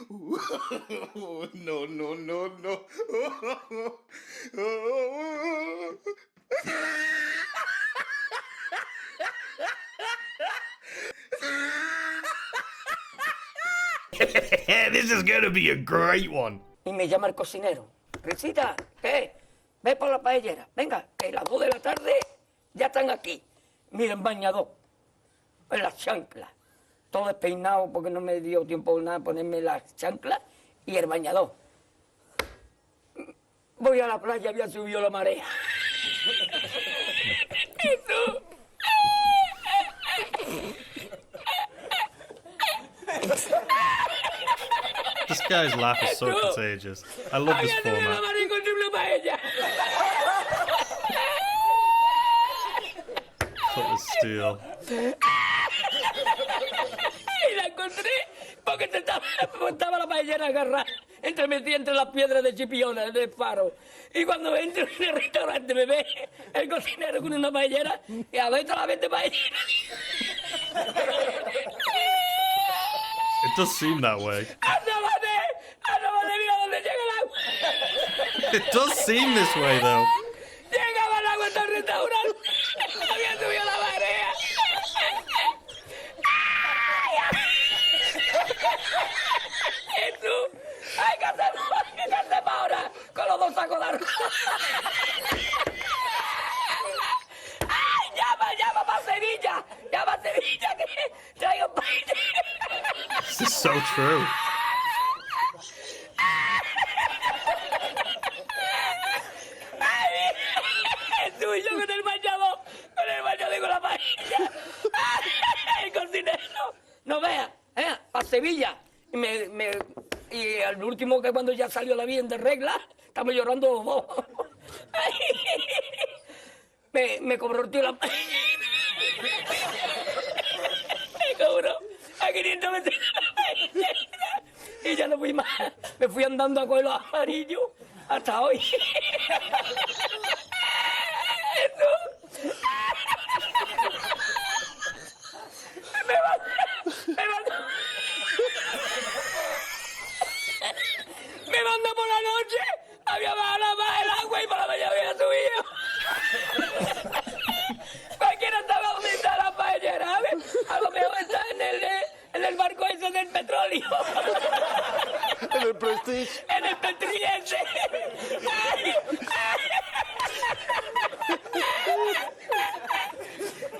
No, no, no, no. This is gonna be a great one. Y me llama el cocinero. Risita, ¿qué? Ve por la paellera. Venga, que las 2 de la tarde ya están aquí. Miren, bañador. En las chanclas. Todo despeinado porque no me dio tiempo nada ponerme las chanclas y el bañador. Voy a la playa, había subido la marea. ¿Y tú? This guy's laugh is so contagious. I love this format. Cut with steel. Y la encontré porque estaba la paellera agarrada metida entre las piedras de Chipiona, del faro. Y cuando entro en el restaurante me ve el cocinero con una paellera y a ver toda la vez de paellera. It does seem that way. Mira dónde llega el agua. It does seem this way, though. Llegaba el agua hasta el restaurante. Había subido la marea. Jesús, hay que hacer ahora con los 2 sacos de arroz. ¡Ay, llama para Sevilla! ¡Llama a Sevilla que traigo paella! This is so true. Jesús, yo con el bañador y con la paella. El cocinero. No vea, para Sevilla. Y al último, que cuando ya salió la bien de regla, estamos llorando los dos. Me cobró el tío la paella. Me cobró a 500 metros la paella. Y ya no fui más. Me fui andando a coger los amarillos hasta hoy. Me manda por la noche, había bajado más el agua y por la mañana había subido. Cualquiera estaba donde está la paellera, ¿sabes? A lo mejor está en el barco ese del petróleo. En el Prestige. En el petriense.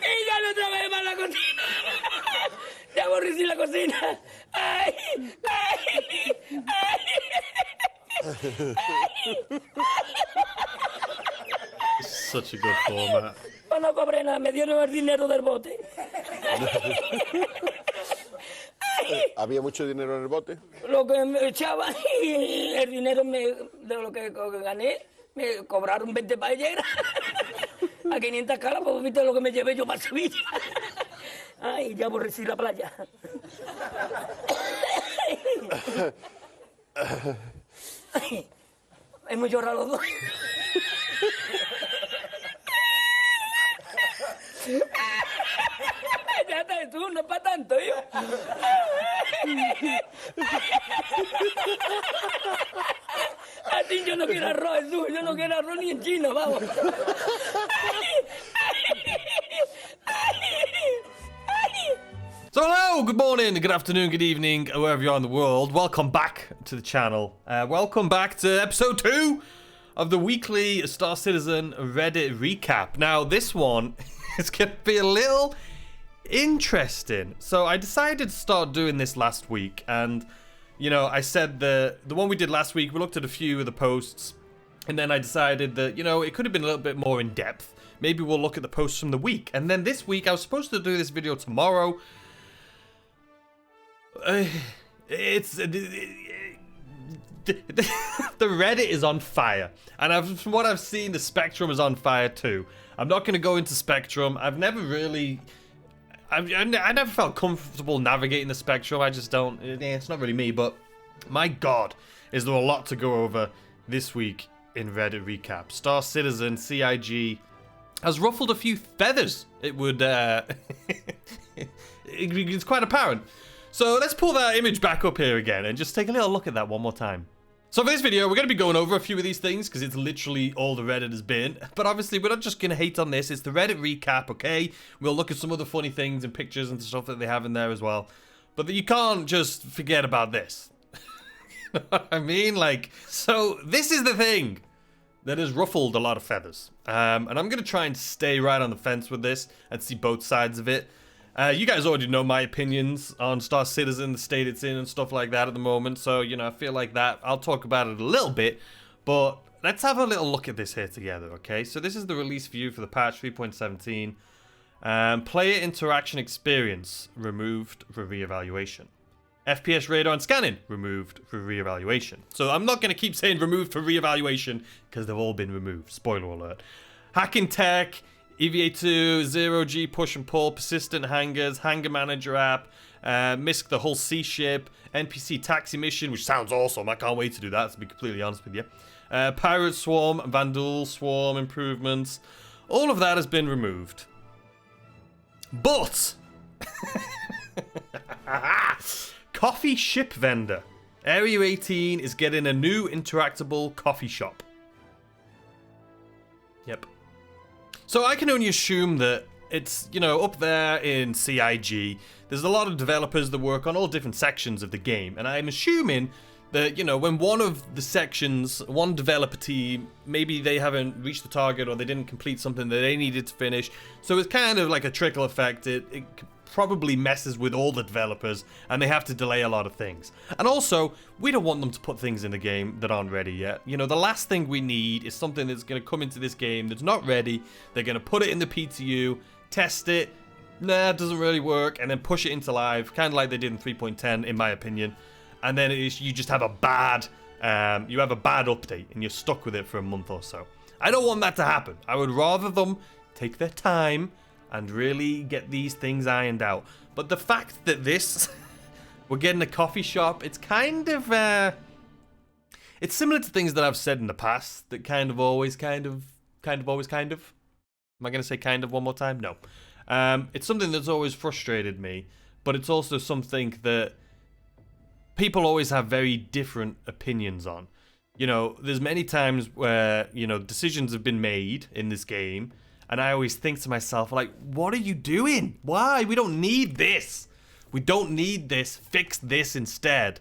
Y ya no trabajé más la cocina. Ya aborrecí la cocina. Ay, ay, ay. Such a good format. Pues no cobré nada, me dieron el dinero del bote. ¿Había mucho dinero en el bote? Lo que me echaba y el dinero de lo que gané, me cobraron 20 paelleras. A 500 calas, pues viste lo que me llevé yo para Sevilla. Ay, ya aborrecí la playa. Ay, hemos llorado los dos. Ya está, tú, no es para tanto, yo. A ti yo no quiero arroz, Jesús, yo no quiero arroz ni en chino, vamos. So hello, good morning, good afternoon, good evening, wherever you are in the world. Welcome back to the channel. Welcome back to episode 2 of the weekly Star Citizen Reddit recap. Now, this one is going to be a little interesting. So I decided to start doing this last week, and you know, I said the one we did last week, we looked at a few of the posts, and then I decided that, you know, it could have been a little bit more in depth. Maybe we'll look at the posts from the week. And then this week, I was supposed to do this video tomorrow. The Reddit is on fire, and from what I've seen, the Spectrum is on fire too. I'm not going to go into Spectrum. I've never really, I never felt comfortable navigating the Spectrum. I just don't. It's not really me. But my God, is there a lot to go over this week in Reddit recap? Star Citizen CIG has ruffled a few feathers. It would. It's quite apparent. So let's pull that image back up here again and just take a little look at that one more time. So for this video, we're going to be going over a few of these things because it's literally all the Reddit has been. But obviously, we're not just going to hate on this. It's the Reddit recap, okay? We'll look at some other funny things and pictures and stuff that they have in there as well. But you can't just forget about this. You know what I mean? Like, so this is the thing that has ruffled a lot of feathers. And I'm going to try and stay right on the fence with this and see both sides of it. You guys already know my opinions on Star Citizen, the state it's in and stuff like that at the moment. So, you know, I feel like that. I'll talk about it a little bit. But let's have a little look at this here together, okay? So this is the release view for the patch 3.17. Player interaction experience removed for reevaluation. FPS radar and scanning removed for reevaluation. So I'm not going to keep saying removed for reevaluation because they've all been removed. Spoiler alert. Hacking tech, EVGA 2, 0G push and pull, persistent hangers, hanger manager app, MISC the whole sea ship, NPC taxi mission, which sounds awesome. I can't wait to do that, to be completely honest with you. Pirate swarm, vandal swarm improvements. All of that has been removed. But coffee ship vendor. Area 18 is getting a new interactable coffee shop. Yep. So I can only assume that it's, you know, up there in CIG, there's a lot of developers that work on all different sections of the game. And I'm assuming that, you know, when one of the sections, one developer team, maybe they haven't reached the target or they didn't complete something that they needed to finish. So it's kind of like a trickle effect. It probably messes with all the developers and they have to delay a lot of things. And also, we don't want them to put things in the game that aren't ready yet. You know, the last thing we need is something that's going to come into this game that's not ready. They're going to put it in the PTU, test it, nah, it doesn't really work, and then push it into live, kind of like they did in 3.10 in my opinion. And then you just have a bad update and you're stuck with it for a month or so. I don't want that to happen. I would rather them take their time and really get these things ironed out. But the fact that this, we're getting a coffee shop, it's kind of, it's similar to things that I've said in the past that kind of always. Am I going to say kind of one more time? No. It's something that's always frustrated me, but it's also something that people always have very different opinions on. You know, there's many times where, you know, decisions have been made in this game, and I always think to myself, like, what are you doing? Why? We don't need this. We don't need this. Fix this instead.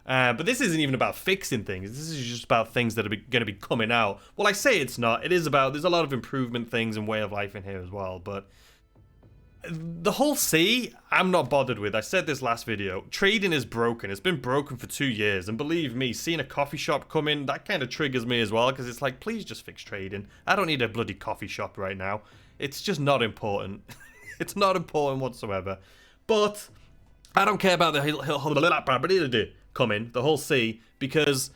But this isn't even about fixing things. This is just about things that are going to be coming out. Well, I say it's not. It is about, there's a lot of improvement things and way of life in here as well. But the whole sea, I'm not bothered with. I said this last video. Trading is broken. It's been broken for 2 years. And believe me, seeing a coffee shop come in, that kind of triggers me as well. Because it's like, please just fix trading. I don't need a bloody coffee shop right now. It's just not important. It's not important whatsoever. But I don't care about the coming, the whole sea, because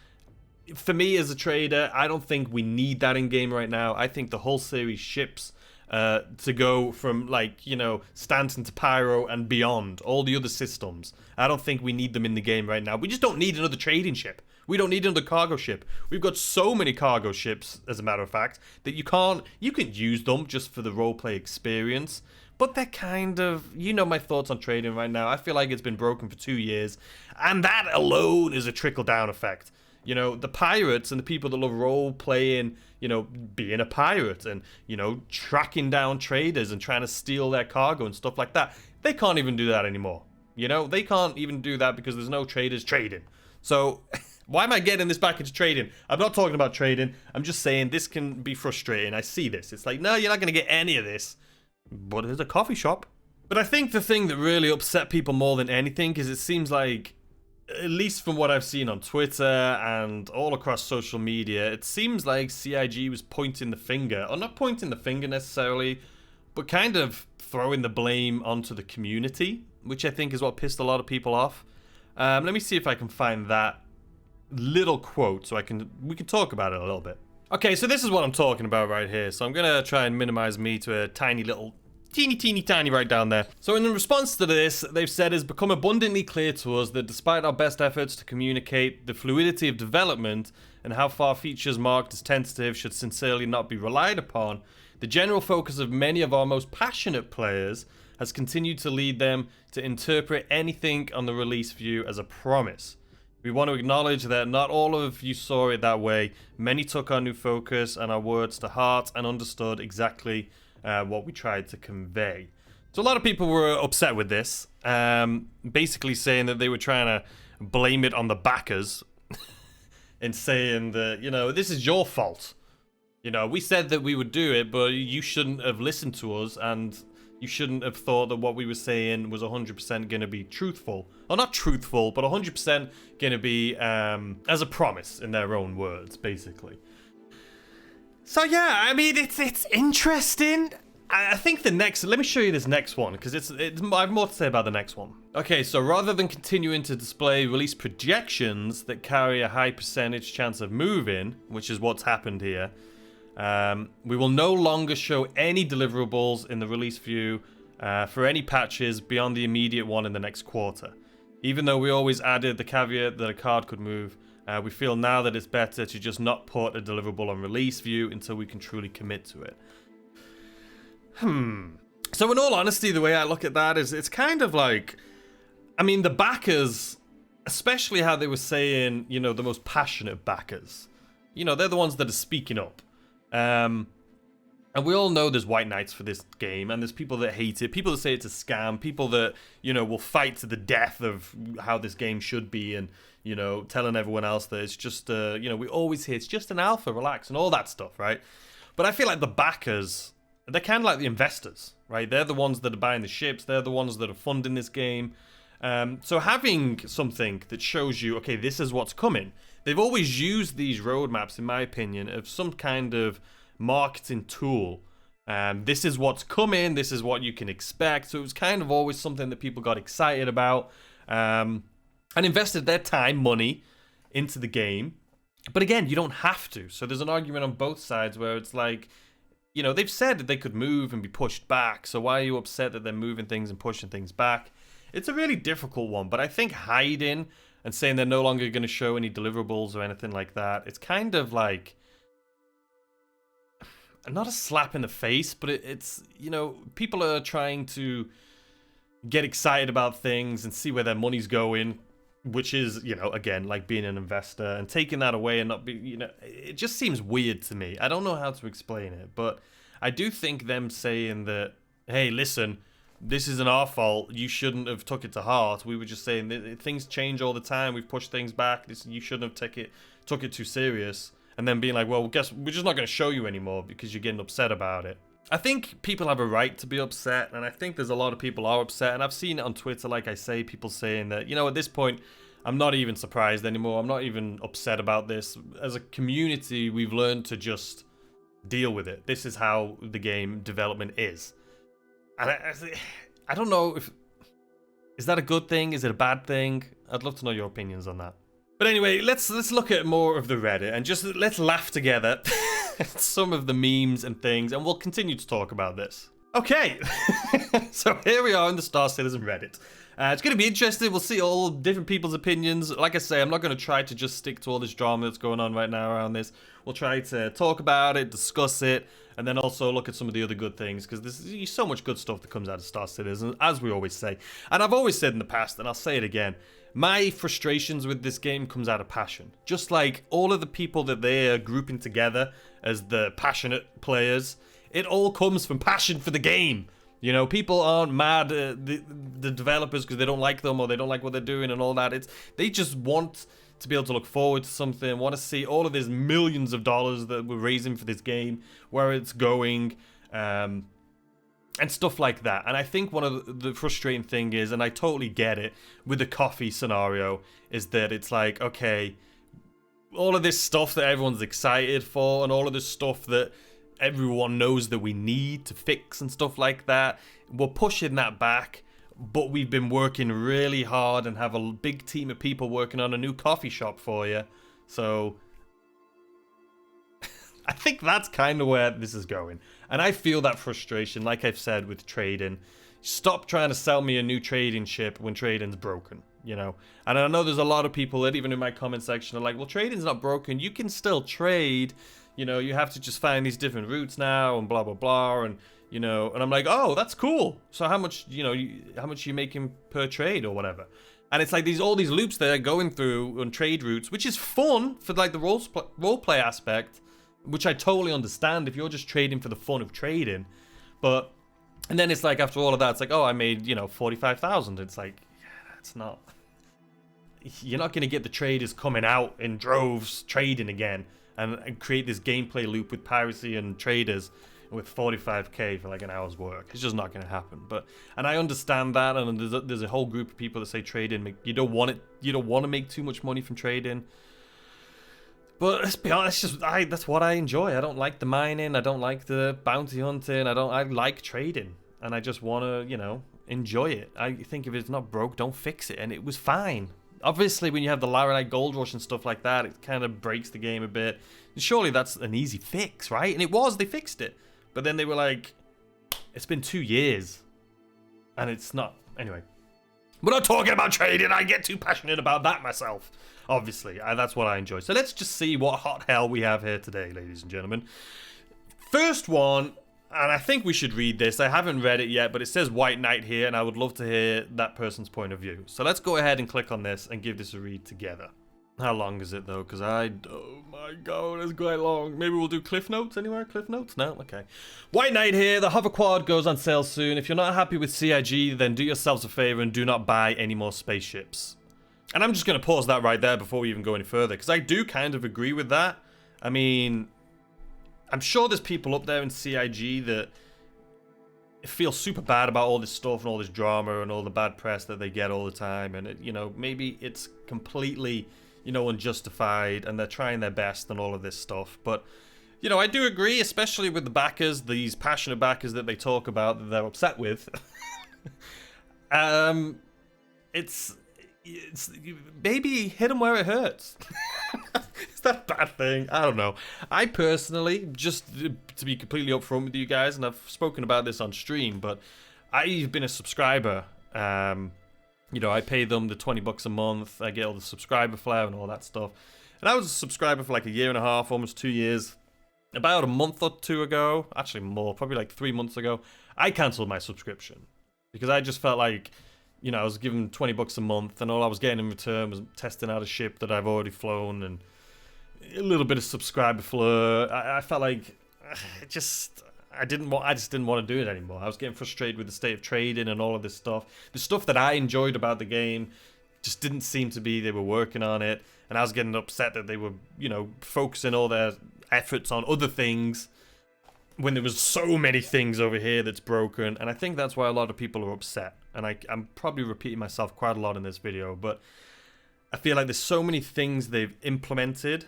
for me as a trader, I don't think we need that in game right now. I think the whole series ships to go from, like, you know, Stanton to Pyro and beyond, all the other systems. I don't think we need them in the game right now. We just don't need another trading ship. We don't need another cargo ship. We've got so many cargo ships, as a matter of fact, that you can use them just for the roleplay experience. But they're kind of, you know my thoughts on trading right now. I feel like it's been broken for 2 years. And that alone is a trickle-down effect. You know, the pirates and the people that love role-playing, you know, being a pirate and, you know, tracking down traders and trying to steal their cargo and stuff like that. They can't even do that anymore. You know, they can't even do that because there's no traders trading. So why am I getting this back into trading? I'm not talking about trading. I'm just saying this can be frustrating. I see this. It's like, no, you're not going to get any of this. But there's a coffee shop. But I think the thing that really upset people more than anything is it seems like, at least from what I've seen on Twitter and all across social media, it seems like CIG was pointing the finger, or not pointing the finger necessarily, but kind of throwing the blame onto the community, which I think is what pissed a lot of people off. Let me see if I can find that little quote so we can talk about it a little bit. Okay, so this is what I'm talking about right here. So I'm going to try and minimize me to a tiny little, teeny tiny right down there. So in response to this, they've said it's become abundantly clear to us that despite our best efforts to communicate the fluidity of development and how far features marked as tentative should sincerely not be relied upon, the general focus of many of our most passionate players has continued to lead them to interpret anything on the release view as a promise. We want to acknowledge that not all of you saw it that way. Many took our new focus and our words to heart and understood exactly what we tried to convey. So a lot of people were upset with this, basically saying that they were trying to blame it on the backers and saying that, you know, this is your fault. You know, we said that we would do it, but you shouldn't have listened to us, and you shouldn't have thought that what we were saying was 100% going to be truthful. Or not truthful, but 100% going to be as a promise, in their own words, basically. So yeah, I mean, it's interesting. I think the next... Let me show you this next one, because I have more to say about the next one. Okay, so rather than continuing to display release projections that carry a high percentage chance of moving, which is what's happened here, we will no longer show any deliverables in the release view for any patches beyond the immediate one in the next quarter. Even though we always added the caveat that a card could move, we feel now that it's better to just not put a deliverable on release view until we can truly commit to it. So in all honesty, the way I look at that is it's kind of like, I mean, the backers, especially how they were saying, you know, the most passionate backers, you know, they're the ones that are speaking up. And we all know there's white knights for this game, and there's people that hate it, people that say it's a scam, people that, you know, will fight to the death of how this game should be, and, you know, telling everyone else that it's just, you know, we always hear it's just an alpha, relax, and all that stuff, right? But I feel like the backers, they're kind of like the investors, right? They're the ones that are buying the ships. They're the ones that are funding this game. So having something that shows you, okay, this is what's coming. They've always used these roadmaps, in my opinion, of some kind of marketing tool. This is what's coming. This is what you can expect. So it was kind of always something that people got excited about and invested their time, money into the game. But again, you don't have to. So there's an argument on both sides where it's like, you know, they've said that they could move and be pushed back, so why are you upset that they're moving things and pushing things back? It's a really difficult one, but I think hiding and saying they're no longer going to show any deliverables or anything like that, it's kind of like, not a slap in the face, but it's, you know, people are trying to get excited about things and see where their money's going, which is, you know, again, like being an investor, and taking that away and not be, you know, it just seems weird to me. I don't know how to explain it, but I do think them saying that, hey, listen, this isn't our fault, you shouldn't have took it to heart. We were just saying that things change all the time, we've pushed things back, you shouldn't have took it too serious. And then being like, well, guess we're just not going to show you anymore because you're getting upset about it. I think people have a right to be upset, and I think there's a lot of people are upset, and I've seen it on Twitter, like I say, people saying that, you know, at this point, I'm not even surprised anymore, I'm not even upset about this. As a community, we've learned to just deal with it. This is how the game development is. And I don't know if... Is that a good thing? Is it a bad thing? I'd love to know your opinions on that. But anyway, let's look at more of the Reddit, and just let's laugh together. Some of the memes and things, and we'll continue to talk about this. Okay, so here we are in the Star Citizen Reddit. It's going to be interesting. We'll see all different people's opinions. Like I say, I'm not going to try to just stick to all this drama that's going on right now around this. We'll try to talk about it, discuss it, and then also look at some of the other good things, because there's so much good stuff that comes out of Star Citizen, as we always say. And I've always said in the past, and I'll say it again, my frustrations with this game comes out of passion. Just like all of the people that they are grouping together as the passionate players, it all comes from passion for the game. You know, people aren't mad at the developers because they don't like them or they don't like what they're doing and all that. They just want to be able to look forward to something, want to see all of these millions of dollars that we're raising for this game, where it's going, and stuff like that. And I think one of the frustrating thing is, and I totally get it, with the coffee scenario, is that it's like, okay, all of this stuff that everyone's excited for and all of this stuff that everyone knows that we need to fix and stuff like that, we're pushing that back, but we've been working really hard and have a big team of people working on a new coffee shop for you. So I think that's kind of where this is going. And I feel that frustration, like I've said, with trading. Stop trying to sell me a new trading ship when trading's broken, you know? And I know there's a lot of people that even in my comment section are like, well, trading's not broken. You can still trade. You know, you have to just find these different routes now and blah, blah, blah. And, you know, and I'm like, oh, that's cool. So how much, you know, how much are you making per trade or whatever? And it's like all these loops they're going through on trade routes, which is fun for like the role play aspect, which I totally understand if you're just trading for the fun of trading. But, and then it's like after all of that, it's like, oh, I made, you know, 45,000. It's like, yeah, that's not, you're not going to get the traders coming out in droves trading again and create this gameplay loop with piracy and traders with 45k for like an hour's work. It's just not going to happen. But, and I understand that, and there's a whole group of people that say trading, you don't want to make too much money from trading. But let's be honest, that's what I enjoy. I don't like the mining, I don't like the bounty hunting, I like trading, and I just want to, you know, enjoy it. I think if it's not broke, don't fix it, and it was fine. Obviously, when you have the Laranite Gold Rush and stuff like that, it kind of breaks the game a bit. And surely that's an easy fix, right? And it was, they fixed it. But then they were like, it's been 2 years. And it's not, anyway. We're not talking about trading, I get too passionate about that myself. Obviously, that's what I enjoy. So let's just see what hot hell we have here today, ladies and gentlemen. First one, and I think we should read this. I haven't read it yet, but it says White Knight here, and I would love to hear that person's point of view. So let's go ahead and click on this and give this a read together. How long is it, though? Because oh my god, it's quite long. Maybe we'll do Cliff Notes anywhere? Cliff Notes? No? Okay. White Knight here. The hover quad goes on sale soon. If you're not happy with CIG, then do yourselves a favor and do not buy any more spaceships. And I'm just going to pause that right there before we even go any further, because I do kind of agree with that. I mean, I'm sure there's people up there in CIG that feel super bad about all this stuff and all this drama and all the bad press that they get all the time. And, you know, maybe it's completely, you know, unjustified, and they're trying their best and all of this stuff. But, you know, I do agree, especially with the backers, these passionate backers that they talk about that they're upset with. It's maybe hit them where it hurts. Is that a bad thing? I don't know. I personally, just to be completely upfront with you guys, and I've spoken about this on stream, but I've been a subscriber. You know, I pay them the $20 a month. I get all the subscriber flair and all that stuff. And I was a subscriber for like 1.5 years, almost 2 years. About a month or two ago, actually more, probably like 3 months ago, I cancelled my subscription because I just felt like, you know, I was given $20 a month, and all I was getting in return was testing out a ship that I've already flown and a little bit of subscriber flair. I felt like I just didn't want to do it anymore. I was getting frustrated with the state of trading and all of this stuff. The stuff that I enjoyed about the game just didn't seem to be, they were working on it, and I was getting upset that they were, you know, focusing all their efforts on other things when there was so many things over here that's broken. And I think that's why a lot of people are upset. And I'm probably repeating myself quite a lot in this video, but I feel like there's so many things they've implemented,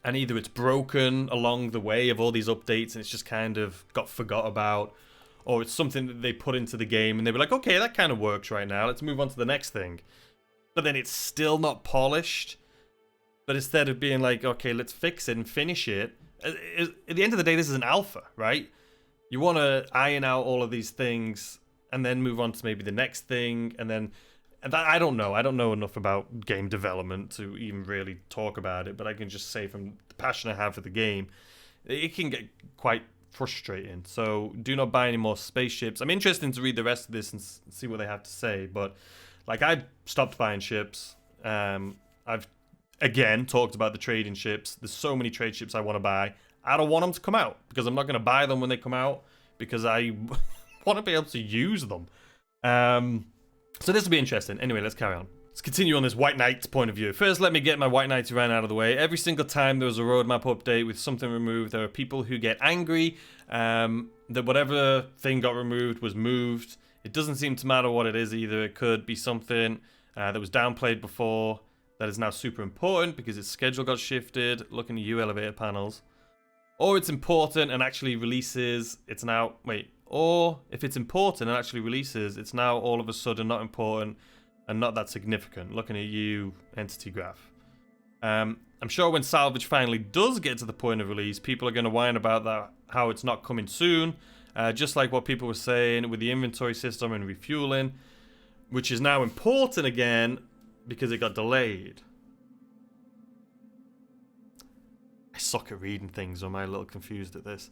and either it's broken along the way of all these updates and it's just kind of got forgot about, or it's something that they put into the game and they were like, okay, that kind of works right now, let's move on to the next thing. But then it's still not polished. But instead of being like, okay, let's fix it and finish it, at the end of the day, this is an alpha, right? You want to iron out all of these things and then move on to maybe the next thing, and then I don't know. I don't know enough about game development to even really talk about it, but I can just say from the passion I have for the game, it can get quite frustrating. So do not buy any more spaceships. I'm interested to read the rest of this and see what they have to say, but like, I stopped buying ships. I've again talked about the trading ships. There's so many trade ships I want to buy. I don't want them to come out because I'm not going to buy them when they come out because I want to be able to use them. So this will be interesting. Anyway, let's carry on. Let's continue on this White Knight's point of view. First, let me get my White Knight ran out of the way. Every single time there was a roadmap update with something removed, there are people who get angry that whatever thing got removed was moved. It doesn't seem to matter what it is either. It could be something that was downplayed before that is now super important because its schedule got shifted. Looking at you, elevator panels. Or it's important and actually releases, it's now, or if it's important and actually releases, it's now all of a sudden not important and not that significant. Looking at you, entity graph. I'm sure when salvage finally does get to the point of release, people are going to whine about that, how it's not coming soon. Just like what people were saying with the inventory system and refueling, which is now important again because it got delayed. I suck at reading things, or am I a little confused at this?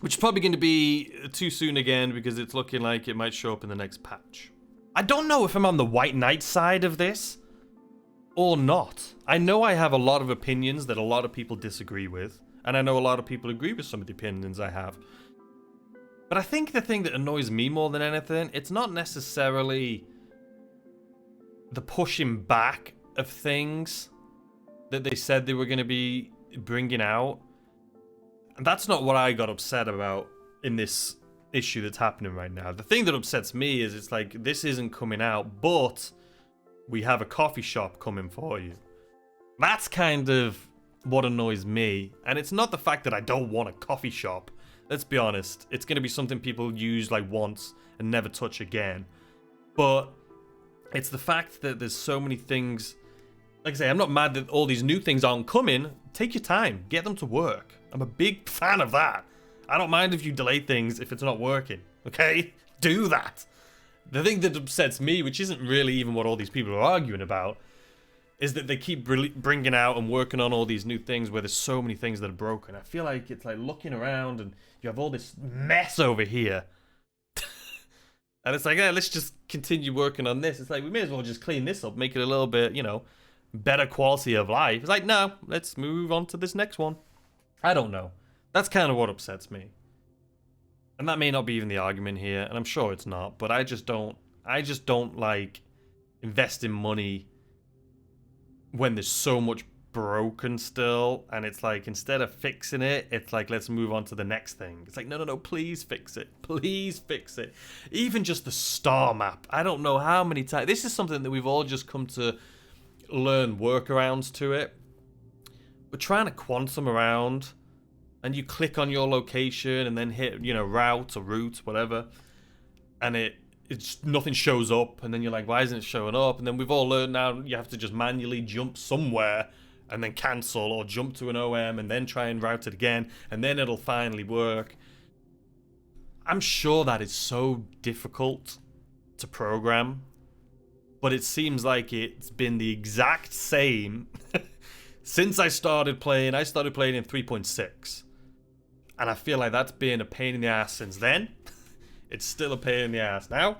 which is probably going to be too soon again because it's looking like it might show up in the next patch. I don't know if I'm on the White Knight side of this or not. I know I have a lot of opinions that a lot of people disagree with, and I know a lot of people agree with some of the opinions I have. But I think the thing that annoys me more than anything, it's not necessarily the pushing back of things that they said they were going to be bringing out. And that's not what I got upset about in this issue that's happening right now. The thing that upsets me is it's like, this isn't coming out, but we have a coffee shop coming for you. That's kind of what annoys me. And it's not the fact that I don't want a coffee shop. Let's be honest. It's going to be something people use like once and never touch again. But it's the fact that there's so many things. Like I say, I'm not mad that all these new things aren't coming. Take your time. Get them to work. I'm a big fan of that. I don't mind if you delay things if it's not working, okay? Do that. The thing that upsets me, which isn't really even what all these people are arguing about, is that they keep bringing out and working on all these new things where there's so many things that are broken. I feel like it's like looking around and you have all this mess over here. And it's like, yeah, let's just continue working on this. It's like, we may as well just clean this up, make it a little bit, you know, better quality of life. It's like, no, let's move on to this next one. I don't know. That's kind of what upsets me. And that may not be even the argument here, and I'm sure it's not, but I just don't like investing money when there's so much broken still, and it's like, instead of fixing it, it's like, let's move on to the next thing. It's like, no, please fix it. Please fix it. Even just the star map. I don't know how many times. This is something that we've all just come to learn workarounds to it. We're trying to quantum around, and you click on your location and then hit, you know, route or route, whatever, and it's nothing shows up, and then you're like, why isn't it showing up? And then we've all learned now you have to just manually jump somewhere and then cancel, or jump to an OM and then try and route it again, and then it'll finally work. I'm sure that is so difficult to program, but it seems like it's been the exact same since I started playing. I started playing in 3.6. And I feel like that's been a pain in the ass since then. It's still a pain in the ass now.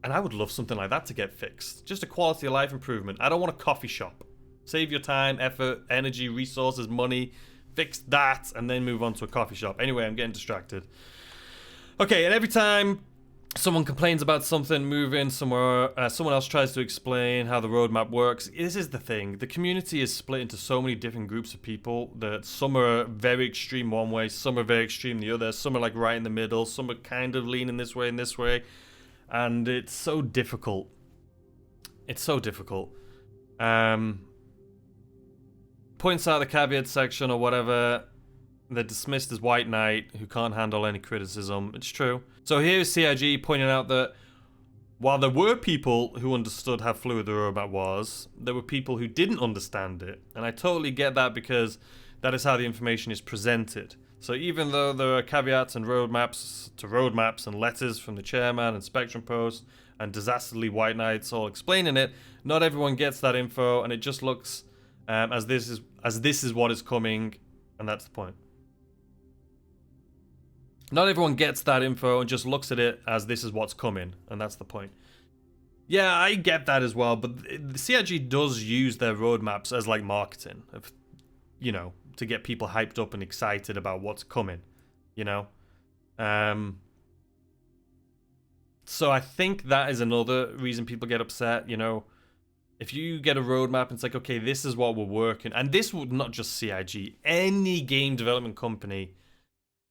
And I would love something like that to get fixed. Just a quality of life improvement. I don't want a coffee shop. Save your time, effort, energy, resources, money. Fix that and then move on to a coffee shop. Anyway, I'm getting distracted. Okay, and every time someone complains about something moving somewhere, someone else tries to explain how the roadmap works. This is the thing. The community is split into so many different groups of people that some are very extreme one way, some are very extreme the other, some are like right in the middle, some are kind of leaning this way and this way. And it's so difficult. It's so difficult. Points out the caveat section or whatever. They're dismissed as White Knight, who can't handle any criticism. It's true. So here's CIG pointing out that while there were people who understood how fluid the roadmap was, there were people who didn't understand it. And I totally get that, because that is how the information is presented. So even though there are caveats and roadmaps and letters from the chairman and Spectrum Post and disastrously White Knights all explaining it, not everyone gets that info, and it just looks as this is what is coming, and that's the point. Not everyone gets that info and just looks at it as this is what's coming, and that's the point. Yeah, I get that as well, but the CIG does use their roadmaps as like marketing, you know, to get people hyped up and excited about what's coming, you know? So I think that is another reason people get upset, you know? If you get a roadmap and it's like, okay, this is what we're working, and this would not just CIG, any game development company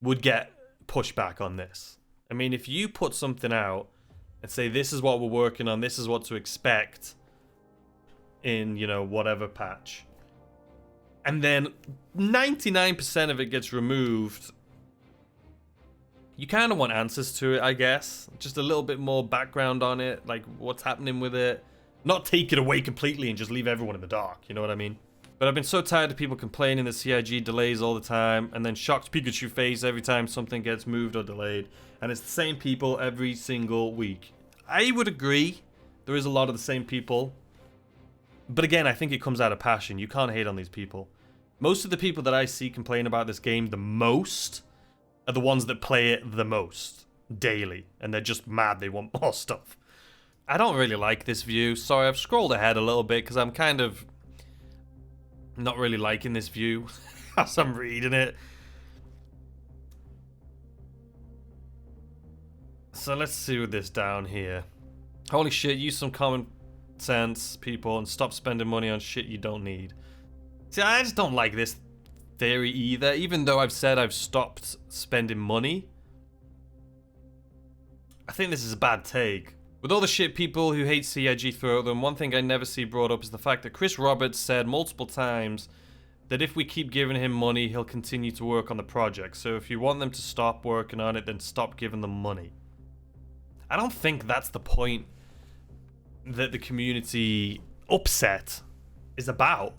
would get pushback on this. I mean, if you put something out and say, this is what we're working on, this is what to expect in, you know, whatever patch, and then 99% of it gets removed, you kind of want answers to it, I guess. Just a little bit more background on it, like what's happening with it. Not take it away completely and just leave everyone in the dark, you know what I mean? But I've been so tired of people complaining that CIG delays all the time, and then shocked Pikachu face every time something gets moved or delayed. And it's the same people every single week. I would agree, there is a lot of the same people. But again, I think it comes out of passion. You can't hate on these people. Most of the people that I see complain about this game the most are the ones that play it the most daily, and they're just mad they want more stuff. I don't really like this view. Sorry, I've scrolled ahead a little bit because I'm kind of not really liking this view as I'm reading it. So let's see with this down here. Holy shit, use some common sense, people, and stop spending money on shit you don't need. See, I just don't like this theory either, even though I've said I've stopped spending money. I think this is a bad take. With all the shit people who hate CIG throw at them, one thing I never see brought up is the fact that Chris Roberts said multiple times that if we keep giving him money, he'll continue to work on the project. So if you want them to stop working on it, then stop giving them money. I don't think that's the point that the community upset is about.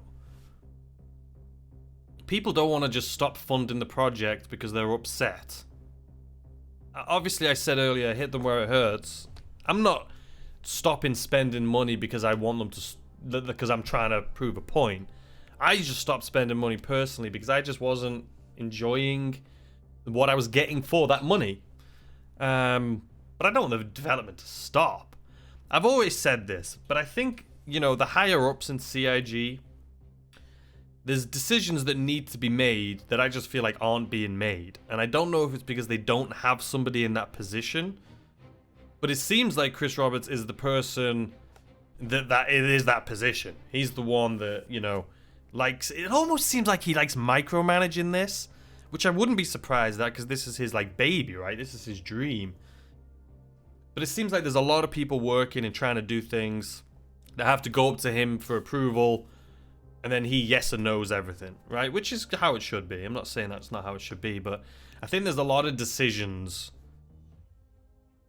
People don't want to just stop funding the project because they're upset. Obviously, I said earlier, hit them where it hurts. I'm not stopping spending money because I want them to, because I'm trying to prove a point. I just stopped spending money personally because I just wasn't enjoying what I was getting for that money. But I don't want the development to stop. I've always said this, but I think, you know, the higher ups in CIG, there's decisions that need to be made that I just feel like aren't being made. And I don't know if it's because they don't have somebody in that position, but it seems like Chris Roberts is the person that it is that position. He's the one that, you know, likes, it almost seems like he likes micromanaging this, which I wouldn't be surprised at because this is his like baby, right? This is his dream. But it seems like there's a lot of people working and trying to do things that have to go up to him for approval, and then he yes and knows everything, right? Which is how it should be. I'm not saying that's not how it should be, but I think there's a lot of decisions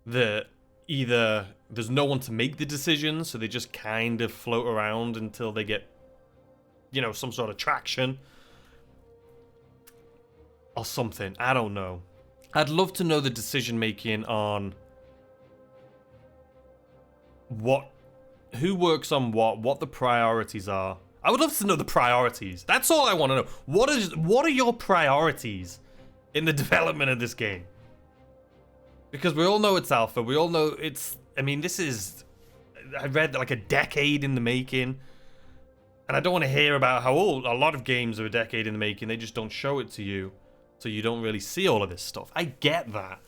that either there's no one to make the decisions, so they just kind of float around until they get, you know, some sort of traction or something. I don't know. I'd love to know the decision making on who works on what the priorities are. I would love to know the priorities. That's all I want to know. What are your priorities in the development of this game? Because we all know it's alpha. We all know it's, I mean, this is, I read like a decade in the making. And I don't want to hear about how old a lot of games are a decade in the making. They just don't show it to you. So you don't really see all of this stuff. I get that.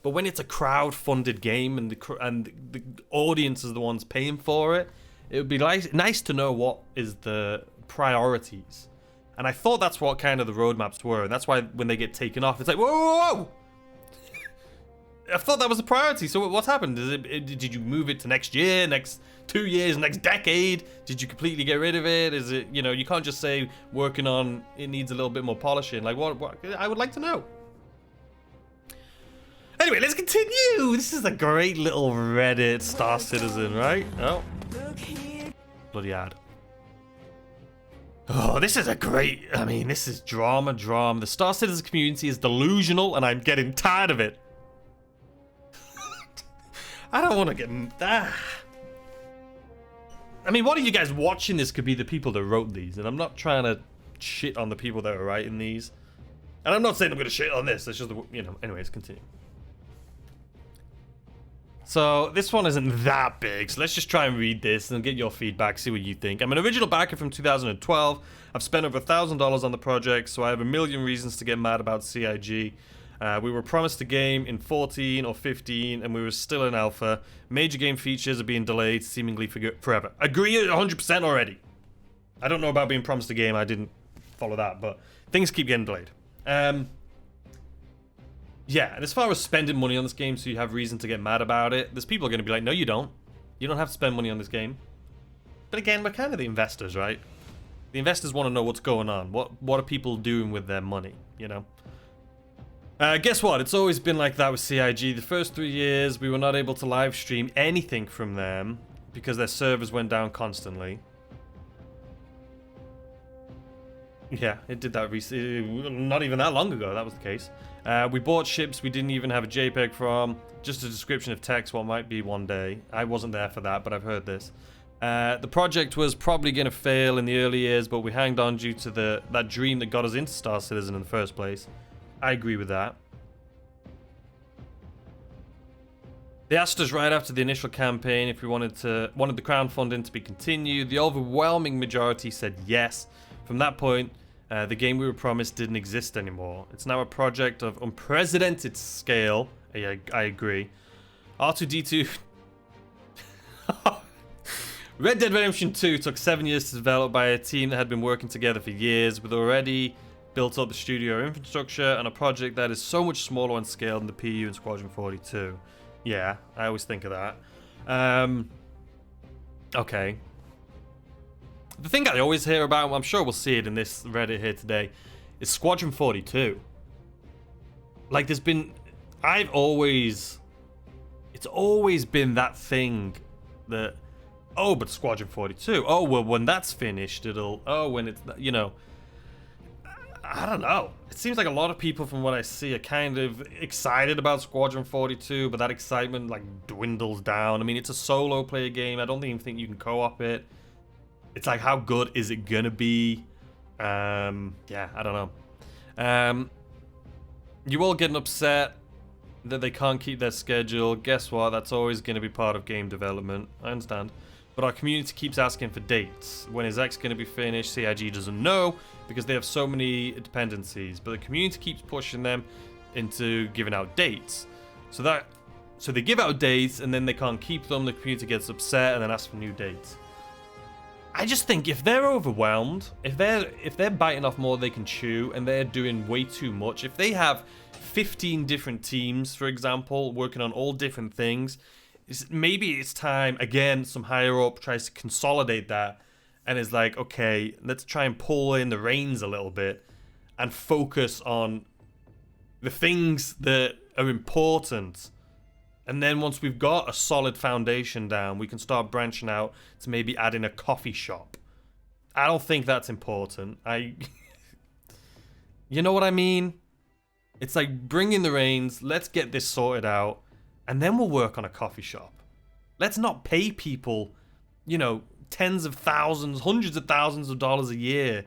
But when it's a crowd-funded game and the audience is the ones paying for it, it would be nice to know what is the priorities. And I thought that's what kind of the roadmaps were. And that's why when they get taken off, it's like, whoa, whoa, whoa! I thought that was the priority. So what's happened? Did you move it to next year, next 2 years, next decade? Did you completely get rid of it? Is it, you know, you can't just say working on it needs a little bit more polishing. Like, what I would like to know. Anyway, let's continue. This is a great little Reddit Star Citizen, right? Oh. Bloody ad. Oh, this is a great, I mean, this is drama. The Star Citizen community is delusional and I'm getting tired of it. I don't want to get... I mean, one of you guys watching this could be the people that wrote these, and I'm not trying to shit on the people that are writing these. And I'm not saying I'm going to shit on this, it's just, you know, anyways, continue. So, this one isn't that big, so let's just try and read this and get your feedback, see what you think. I'm an original backer from 2012. I've spent over $1,000 on the project, so I have a million reasons to get mad about CIG. We were promised a game in 14 or 15, and we were still in alpha. Major game features are being delayed, seemingly forever. Agree 100% already. I don't know about being promised a game, I didn't follow that, but things keep getting delayed. Yeah, and as far as spending money on this game so you have reason to get mad about it, there's people are going to be like, no you don't. You don't have to spend money on this game. But again, we're kind of the investors, right? The investors want to know what's going on. What are people doing with their money, you know? Guess what? It's always been like that with CIG. The first 3 years, we were not able to live stream anything from them because their servers went down constantly. Yeah, it did that recently. Not even that long ago, that was the case. We bought ships we didn't even have a JPEG from. Just a description of text, what might be one day. I wasn't there for that, but I've heard this. The project was probably going to fail in the early years, but we hanged on due to that dream that got us into Star Citizen in the first place. I agree with that. They asked us right after the initial campaign if we wanted the crowdfunding to be continued. The overwhelming majority said yes. From that point, the game we were promised didn't exist anymore. It's now a project of unprecedented scale. I agree. R2-D2... Red Dead Redemption 2 took 7 years to develop by a team that had been working together for years, with already built up the studio infrastructure and a project that is so much smaller on scale than the PU and Squadron 42. Yeah, I always think of that. Okay. The thing I always hear about, I'm sure we'll see it in this Reddit here today, is Squadron 42. Like, there's been... It's always been that thing that... Oh, but Squadron 42. Oh, well, when that's finished, it'll... Oh, when it's... You know... I don't know. It seems like a lot of people, from what I see, are kind of excited about Squadron 42, but that excitement, like, dwindles down. I mean, it's a solo player game. I don't even think you can co-op it. It's like, how good is it gonna be? Yeah, I don't know. You all getting upset that they can't keep their schedule. Guess what? That's always going to be part of game development. I understand. But our community keeps asking for dates. When is X going to be finished? CIG doesn't know because they have so many dependencies. But the community keeps pushing them into giving out dates. So they give out dates and then they can't keep them. The community gets upset and then asks for new dates. I just think if they're overwhelmed, if they're biting off more than they can chew and they're doing way too much, if they have 15 different teams, for example, working on all different things, maybe it's time, again, some higher up tries to consolidate that and is like, okay, let's try and pull in the reins a little bit and focus on the things that are important. And then once we've got a solid foundation down, we can start branching out to maybe adding a coffee shop. I don't think that's important. You know what I mean? It's like, bring in the reins, let's get this sorted out, and then we'll work on a coffee shop. Let's not pay people, you know, tens of thousands, hundreds of thousands of dollars a year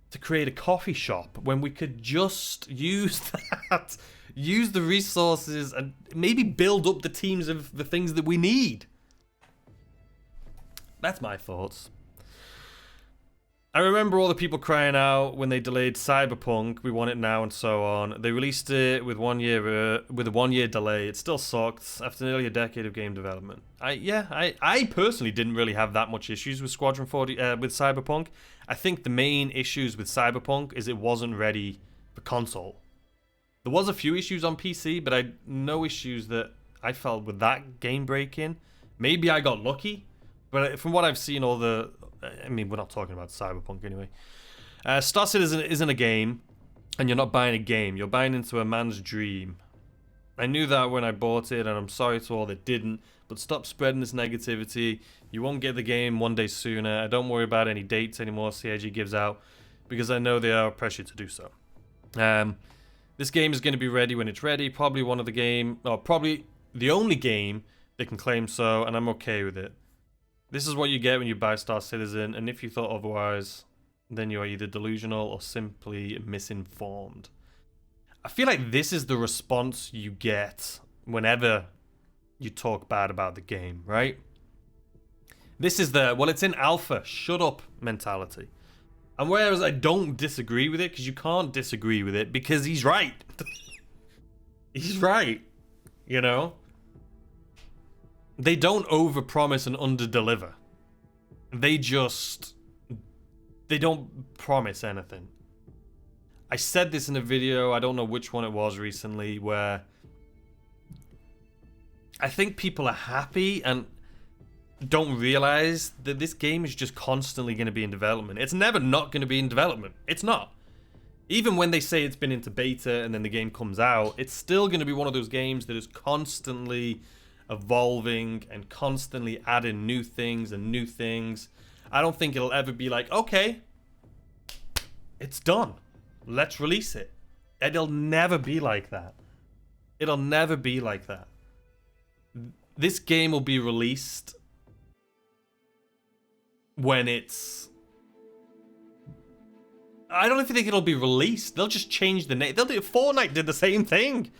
to create a coffee shop when we could just use that, use the resources, and maybe build up the teams of the things that we need. That's my thoughts. I remember all the people crying out when they delayed Cyberpunk, we want it now, and so on. They released it with with a 1 year delay. It still sucked after nearly a decade of game development. I personally didn't really have that much issues with Squadron 40 with Cyberpunk. I think the main issues with Cyberpunk is it wasn't ready for console. There was a few issues on PC, but no issues that I felt with that game breaking. Maybe I got lucky, but from what I've seen, I mean, we're not talking about Cyberpunk anyway. Star Citizen isn't a game, and you're not buying a game. You're buying into a man's dream. I knew that when I bought it, and I'm sorry to all that didn't, but stop spreading this negativity. You won't get the game one day sooner. I don't worry about any dates anymore CIG gives out, because I know they are pressured to do so. This game is going to be ready when it's ready. Probably probably the only game that can claim so, and I'm okay with it. This is what you get when you buy Star Citizen, and if you thought otherwise, then you are either delusional or simply misinformed. I feel like this is the response you get whenever you talk bad about the game, right? This is well, it's in alpha, shut up mentality. And whereas I don't disagree with it, because you can't disagree with it, because he's right. He's right, you know? They don't overpromise and underdeliver. They don't promise anything. I said this in a video, I don't know which one it was recently, where I think people are happy and don't realize that this game is just constantly going to be in development. It's never not going to be in development. It's not. Even when they say it's been into beta and then the game comes out, it's still going to be one of those games that is constantly evolving and constantly adding new things and new things. I don't think it'll ever be like, okay, it's done, let's release it. It'll never be like that. It'll never be like that. This game will be released when it's... I don't even think it'll be released. They'll just change the name. They'll do... Fortnite did the same thing.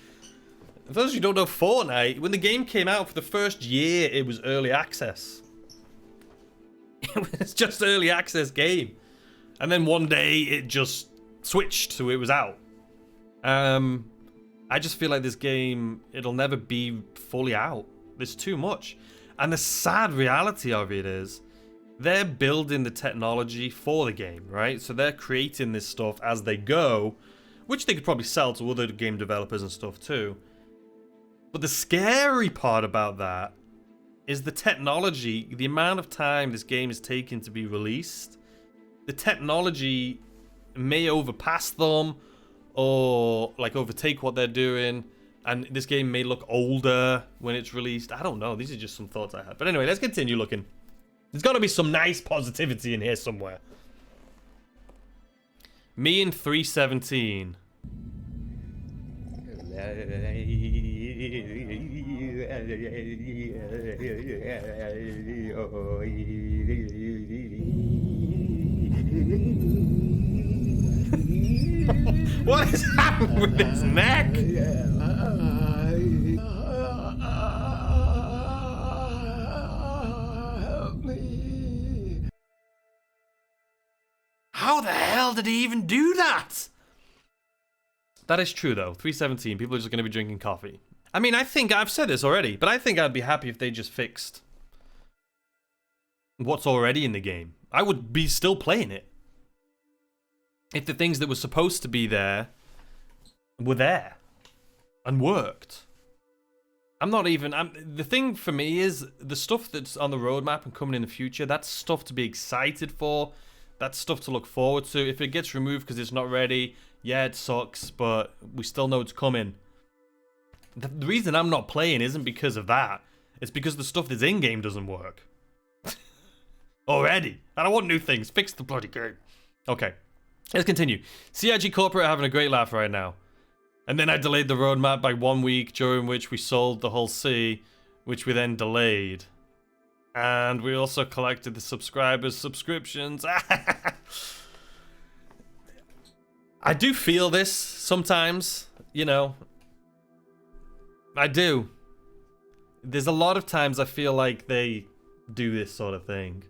For those of you who don't know Fortnite, when the game came out for the first year, it was early access. It was just early access game. And then one day it just switched to it was out. I just feel like this game, it'll never be fully out. There's too much. And the sad reality of it is, they're building the technology for the game, right? So they're creating this stuff as they go, which they could probably sell to other game developers and stuff too. But the scary part about that is the technology, the amount of time this game is taking to be released. The technology may overpass them or like overtake what they're doing, and this game may look older when it's released. I don't know. These are just some thoughts I had. But anyway, let's continue looking. There's got to be some nice positivity in here somewhere. Me and 317. What is happening with his neck? How the hell did he even do that? That is true though. 317, people are just going to be drinking coffee. I mean, I think I've said this already, but I think I'd be happy if they just fixed what's already in the game. I would be still playing it if the things that were supposed to be there were there and worked. The thing for me is the stuff that's on the roadmap and coming in the future, that's stuff to be excited for. That's stuff to look forward to. If it gets removed because it's not ready, yeah, it sucks, but we still know it's coming. The reason I'm not playing isn't because of that. It's because the stuff that's in-game doesn't work. Already. I don't want new things. Fix the bloody game. Okay, let's continue. CIG Corporate are having a great laugh right now. And then I delayed the roadmap by 1 week, during which we sold the whole C, which we then delayed. And we also collected the subscribers' subscriptions. I do feel this sometimes, you know. I do. There's a lot of times I feel like they do this sort of thing.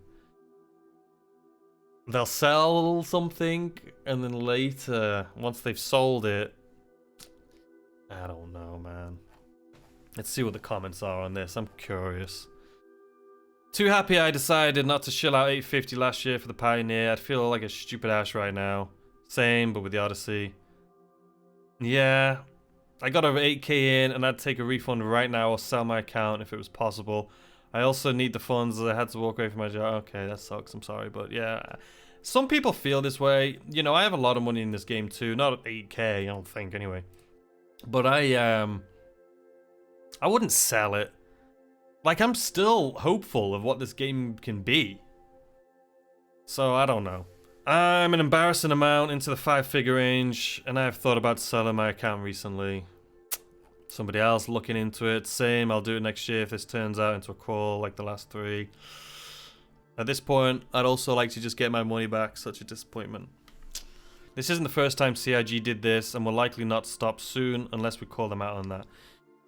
They'll sell something, and then later, once they've sold it, I don't know, man. Let's see what the comments are on this. I'm curious. Too happy I decided not to shill out 850 last year for the Pioneer. I'd feel like a stupid ass right now. Same, but with the Odyssey. Yeah, I got over 8k in, and I'd take a refund right now or sell my account if it was possible. I also need the funds as I had to walk away from my job. Okay, that sucks. I'm sorry, but yeah. Some people feel this way. You know, I have a lot of money in this game too. Not 8k, I don't think, anyway. But I wouldn't sell it. Like, I'm still hopeful of what this game can be. So, I don't know. I'm an embarrassing amount into the 5-figure range, and I have thought about selling my account recently. Somebody else looking into it. Same, I'll do it next year if this turns out into a crawl like the last 3. At this point, I'd also like to just get my money back. Such a disappointment. This isn't the first time CIG did this, and will likely not stop soon unless we call them out on that.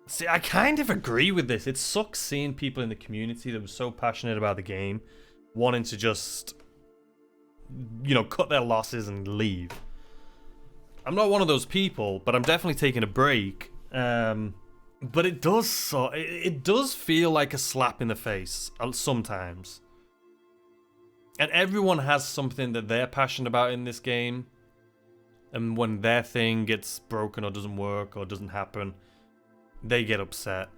See, I kind of agree with this. It sucks seeing people in the community that were so passionate about the game wanting to just, you know, cut their losses and leave. I'm not one of those people, but I'm definitely taking a break. But it does feel like a slap in the face sometimes. And everyone has something that they're passionate about in this game. And when their thing gets broken or doesn't work or doesn't happen, they get upset.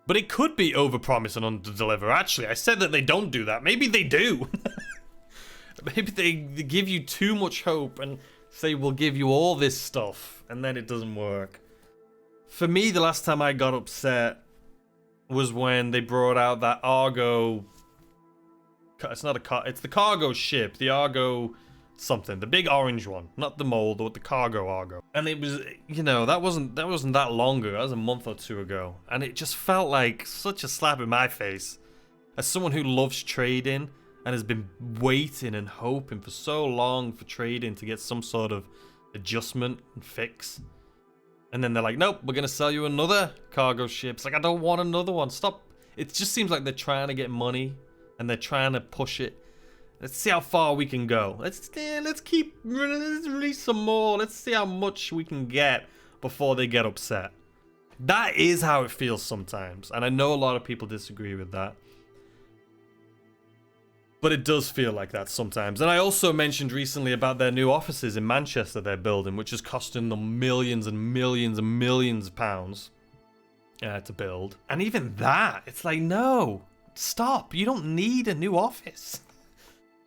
But it could be overpromise and underdeliver. Actually, I said that they don't do that. Maybe they do. Maybe they give you too much hope and say, we'll give you all this stuff, and then it doesn't work. For me, the last time I got upset was when they brought out that Argo... It's not a car. It's the cargo ship. The Argo something. The big orange one. Not the mold, but the cargo Argo. And it was, you know, that wasn't that long ago. That was a month or two ago. And it just felt like such a slap in my face. As someone who loves trading and has been waiting and hoping for so long for trading to get some sort of adjustment and fix. And then they're like, nope, we're going to sell you another cargo ship. It's like, I don't want another one. Stop. It just seems like they're trying to get money and they're trying to push it. Let's see how far we can go. Let's release some more. Let's see how much we can get before they get upset. That is how it feels sometimes. And I know a lot of people disagree with that. But it does feel like that sometimes. And I also mentioned recently about their new offices in Manchester they're building, which is costing them millions and millions and millions of pounds to build. And even that, it's like, no, stop. You don't need a new office.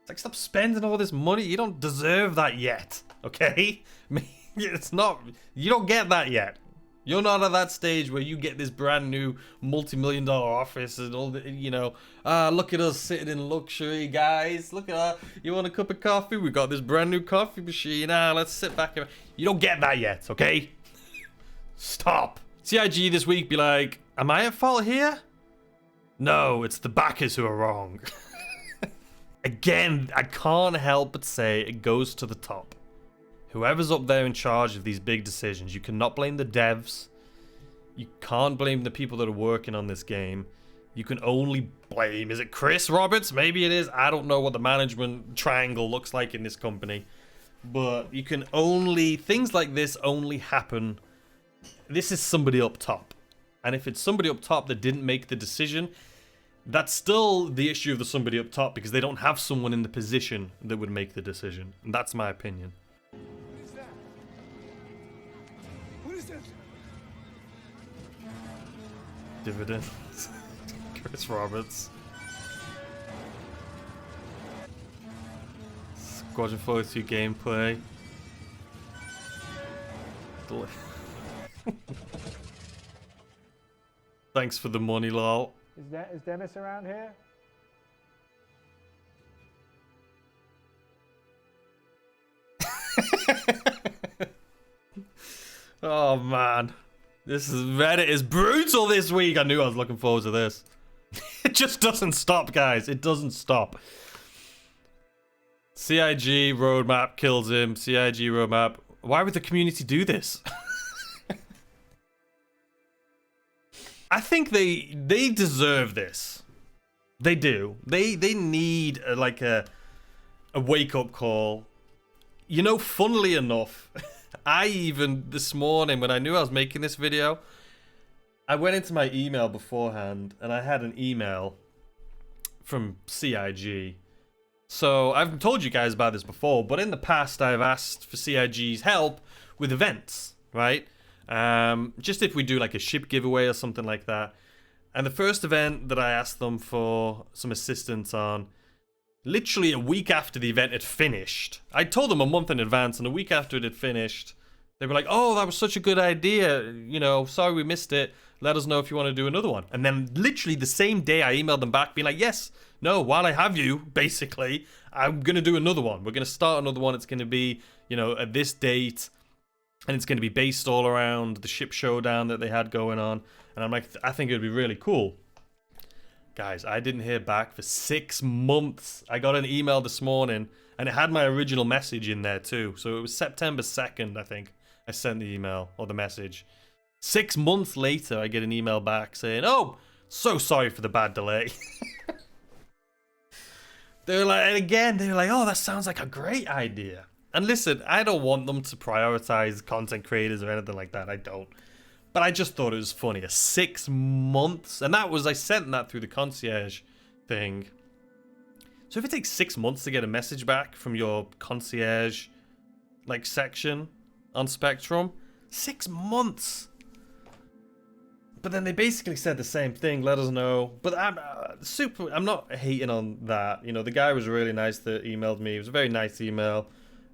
It's like, stop spending all this money. You don't deserve that yet, okay? I mean, it's not, you don't get that yet. You're not at that stage where you get this brand new multi-million-dollar office and all the, you know, look at us sitting in luxury, guys. Look at that. You want a cup of coffee? We got this brand new coffee machine. Let's sit back. You don't get that yet, okay? Stop. CIG this week be like, am I at fault here? No, it's the backers who are wrong. Again, I can't help but say it goes to the top. Whoever's up there in charge of these big decisions, you cannot blame the devs. You can't blame the people that are working on this game. You can only blame, is it Chris Roberts? Maybe it is. I don't know what the management triangle looks like in this company. But you can only, things like this only happen. This is somebody up top. And if it's somebody up top that didn't make the decision, that's still the issue of the somebody up top because they don't have someone in the position that would make the decision. And that's my opinion. Dividends. Chris Roberts. Squadron 42 gameplay. Thanks for the money, lol. Is Dennis around here? Oh man. This is Reddit is brutal this week. I knew I was looking forward to this. It just doesn't stop, guys. It doesn't stop. CIG roadmap kills him. CIG roadmap. Why would the community do this? I think they deserve this. They do. They need like a wake-up call. You know, funnily enough, I even, this morning, when I knew I was making this video, I went into my email beforehand, and I had an email from CIG. So, I've told you guys about this before, but in the past, I've asked for CIG's help with events, right? Just if we do like a ship giveaway or something like that. And the first event that I asked them for some assistance on, literally a week after the event had finished, I told them a month in advance, and a week after it had finished, they were like, oh, that was such a good idea. You know, sorry we missed it. Let us know if you want to do another one. And then literally the same day I emailed them back being like, yes, no, while I have you, basically, I'm going to do another one. We're going to start another one. It's going to be, you know, at this date. And it's going to be based all around the ship showdown that they had going on. And I'm like, I think it would be really cool. Guys, I didn't hear back for 6 months. I got an email this morning, and it had my original message in there too. So it was September 2nd, I think, I sent the email or the message. 6 months later, I get an email back saying, oh, so sorry for the bad delay. They were like, and again, they were like, oh, that sounds like a great idea. And listen, I don't want them to prioritize content creators or anything like that. I don't. But I just thought it was funny. 6 months. And that was, I sent that through the concierge thing. So if it takes 6 months to get a message back from your concierge, like, section on Spectrum, 6 months. But then they basically said the same thing. Let us know. But I'm not hating on that. You know, the guy was really nice that emailed me. It was a very nice email.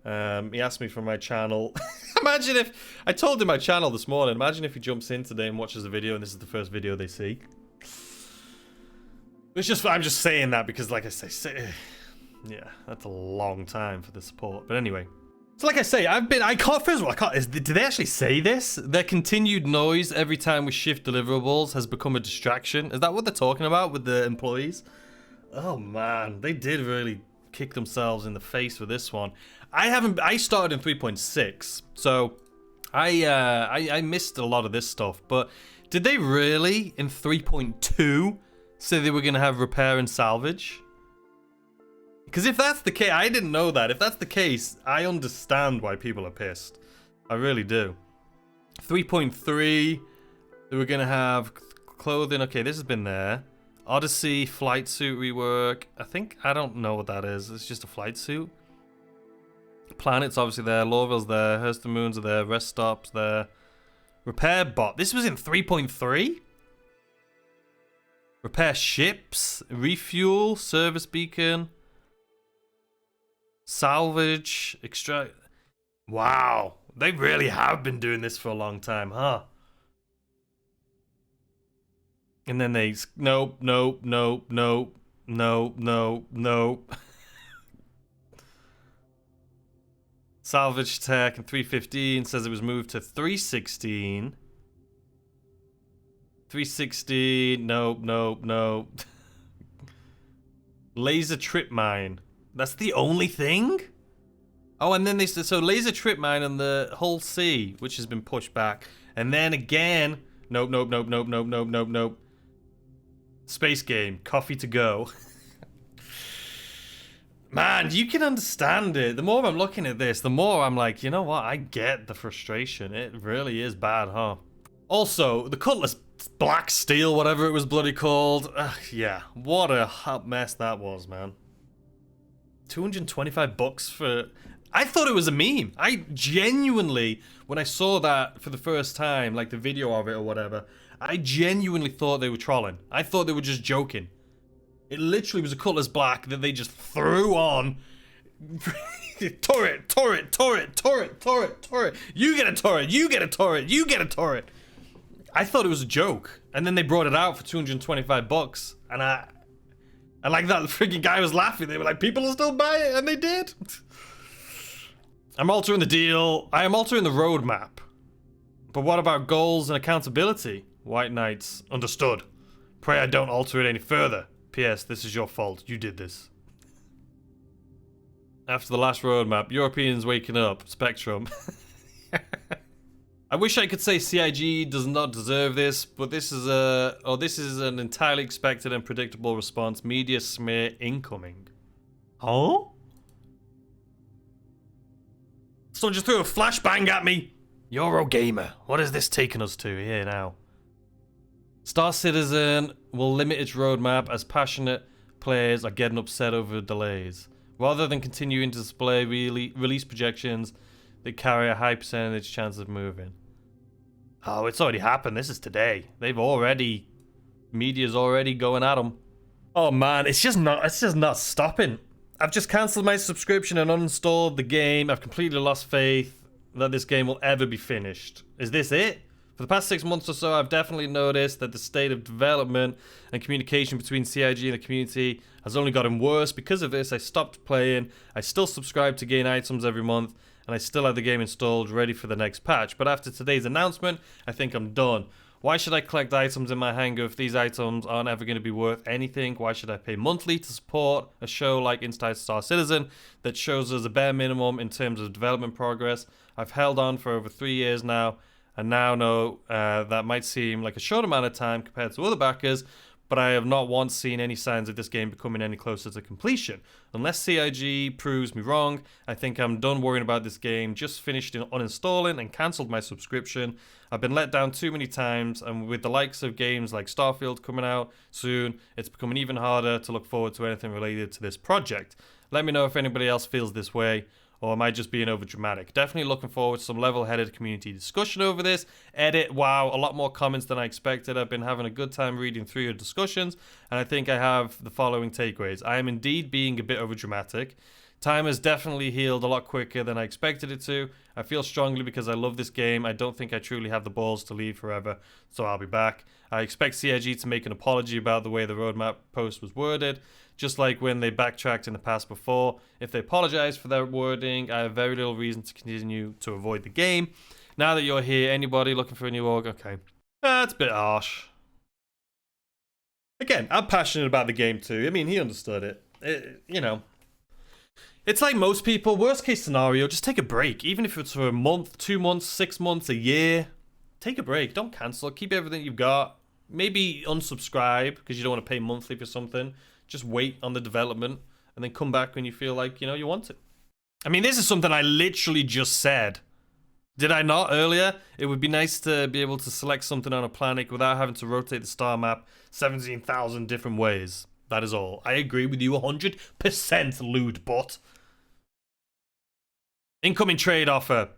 He asked me for my channel. Imagine if I told him my channel this morning. Imagine if he jumps in today and watches the video and this is the first video they see. It's just, I'm just saying that because, like I say, yeah, that's a long time for the support. But anyway, so like I say, I can't, first of all, did they actually say this? Their continued noise every time we shift deliverables has become a distraction. Is that what they're talking about with the employees? Oh man, they did really kick themselves in the face with this one. I started in 3.6, so I missed a lot of this stuff, but did they really in 3.2 say they were going to have repair and salvage? Because if that's the case, I didn't know that. If that's the case, I understand why people are pissed. I really do. 3.3, they were going to have clothing. Okay, this has been there. Odyssey, flight suit rework. I don't know what that is. It's just a flight suit. Planet's obviously there. Lorville's there. Hurston Moons are there. Rest stops there. Repair bot. This was in 3.3? Repair ships. Refuel. Service beacon. Salvage. Extract. Wow. They really have been doing this for a long time, huh? And then they... Nope, nope, nope, nope, nope, nope, nope. Salvage tech in 315 says it was moved to 316. 316, nope, nope, nope. Laser trip mine. That's the only thing? Oh, and then they said, so laser trip mine and the Hull C, which has been pushed back. And then again, nope, nope, nope, nope, nope, nope, nope, nope. Space game, coffee to go. Man, you can understand it. The more I'm looking at this, the more I'm like, you know what? I get the frustration. It really is bad, huh? Also, the Cutlass Black Steel, whatever it was bloody called. Yeah, what a hot mess that was, man. 225 bucks for... I thought it was a meme. I genuinely, when I saw that for the first time, like the video of it or whatever, I genuinely thought they were trolling. I thought they were just joking. It literally was a Cutlass Black that they just threw on. Turret, turret, turret, turret, turret, turret. You get a turret, you get a turret, you get a turret. I thought it was a joke. And then they brought it out for 225 bucks. And like that freaking guy was laughing. They were like, people will still buy it. And they did. I'm altering the deal. I am altering the roadmap. But what about goals and accountability? White Knights, understood. Pray I don't alter it any further. P.S. This is your fault. You did this. After the last roadmap, Europeans waking up. Spectrum. I wish I could say CIG does not deserve this, but this is an entirely expected and predictable response. Media smear incoming. Huh? Someone just threw a flashbang at me. Eurogamer. What is this taking us to here now? Star Citizen will limit its roadmap as passionate players are getting upset over delays. Rather than continuing to display release projections that carry a high percentage chance of moving. Oh, it's already happened. This is today. Media's already going at them. Oh man, it's just not stopping. I've just cancelled my subscription and uninstalled the game. I've completely lost faith that this game will ever be finished. Is this it? For the past 6 months or so, I've definitely noticed that the state of development and communication between CIG and the community has only gotten worse. Because of this, I stopped playing. I still subscribe to gain items every month, and I still have the game installed, ready for the next patch. But after today's announcement, I think I'm done. Why should I collect items in my hangar if these items aren't ever going to be worth anything? Why should I pay monthly to support a show like Inside Star Citizen that shows us a bare minimum in terms of development progress? I've held on for over 3 years now, and now know that might seem like a short amount of time compared to other backers, but I have not once seen any signs of this game becoming any closer to completion. Unless CIG proves me wrong, I think I'm done worrying about this game. Just finished uninstalling and cancelled my subscription. I've been let down too many times, and with the likes of games like Starfield coming out soon, it's becoming even harder to look forward to anything related to this project. Let me know if anybody else feels this way, or am I just being overdramatic? Definitely looking forward to some level-headed community discussion over this. Edit, wow, a lot more comments than I expected. I've been having a good time reading through your discussions, and I think I have the following takeaways. I am indeed being a bit overdramatic. Time has definitely healed a lot quicker than I expected it to. I feel strongly because I love this game. I don't think I truly have the balls to leave forever, so I'll be back. I expect CIG to make an apology about the way the roadmap post was worded, just like when they backtracked in the past before. If they apologize for their wording, I have very little reason to continue to avoid the game. Now that you're here, anybody looking for a new org? Okay. That's a bit harsh. Again, I'm passionate about the game too. I mean, he understood it. You know. It's like most people, worst case scenario, just take a break. Even if it's for a month, 2 months, 6 months, a year. Take a break, don't cancel, keep everything you've got. Maybe unsubscribe because you don't want to pay monthly for something. Just wait on the development and then come back when you feel like, you know, you want it. I mean, this is something I literally just said. Did I not earlier? It would be nice to be able to select something on a planet without having to rotate the star map 17,000 different ways. That is all. I agree with you 100%, lewd bot. Incoming trade offer.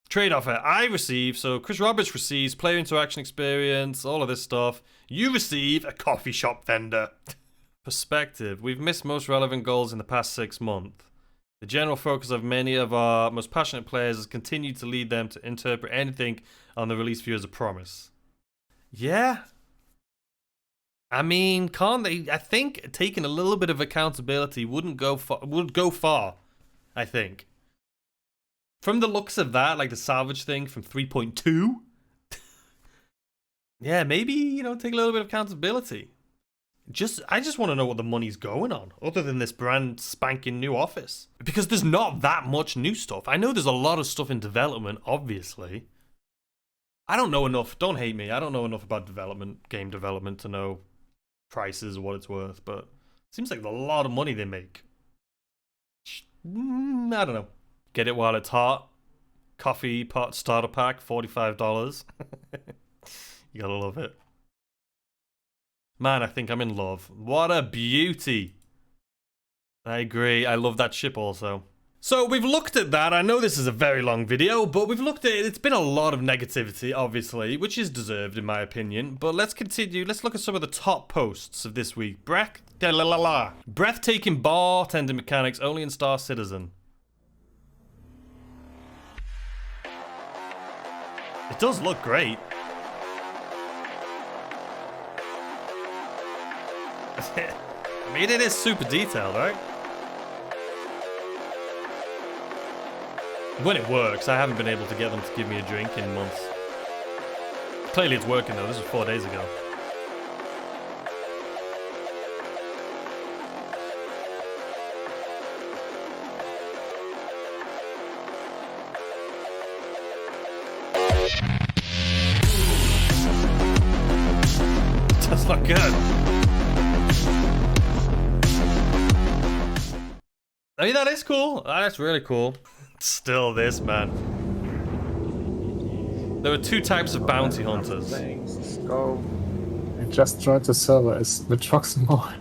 Trade offer. I receive, so Chris Roberts receives player interaction experience, all of this stuff. You receive a coffee shop vendor. Perspective. We've missed most relevant goals in the past 6 months. The general focus of many of our most passionate players has continued to lead them to interpret anything on the release view as a promise. Yeah. I mean, can't they? I think taking a little bit of accountability would go far, I think. From the looks of that, like the salvage thing from 3.2, yeah, maybe, you know, take a little bit of accountability. I just want to know what the money's going on, other than this brand spanking new office. Because there's not that much new stuff. I know there's a lot of stuff in development, obviously. I don't know enough, don't hate me, I don't know enough about development, game development to know prices or what it's worth, but it seems like a lot of money they make. I don't know. Get it while it's hot. Coffee pot starter pack, $45. You gotta love it. Man, I think I'm in love. What a beauty. I agree. I love that ship also. So we've looked at that. I know this is a very long video, but we've looked at it. It's been a lot of negativity, obviously, which is deserved in my opinion. But let's continue. Let's look at some of the top posts of this week. Breathtaking bartender mechanics only in Star Citizen. It does look great. I mean, it is super detailed, right? When it works, I haven't been able to get them to give me a drink in months. Clearly it's working though, this was 4 days ago. That's not good. I mean, that is cool. That's really cool. Still this, man. There were 2 types of bounty hunters. Let's go. I just tried the server. Is the trucks more?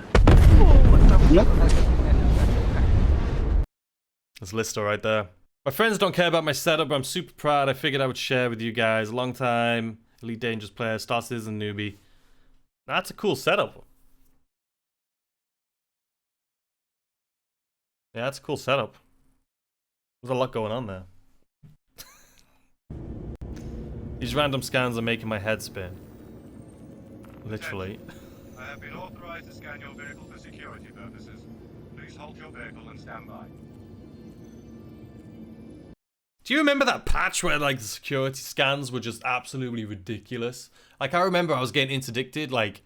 There's Lister right there. My friends don't care about my setup, but I'm super proud. I figured I would share with you guys. Long time Elite Dangerous player, Star Citizen newbie. That's a cool setup. Yeah, that's a cool setup. There's a lot going on there. These random scans are making my head spin. Literally. I have been authorized to scan your vehicle for security purposes. Please halt your vehicle and stand by. Do you remember that patch where like the security scans were just absolutely ridiculous? Like I remember I was getting interdicted like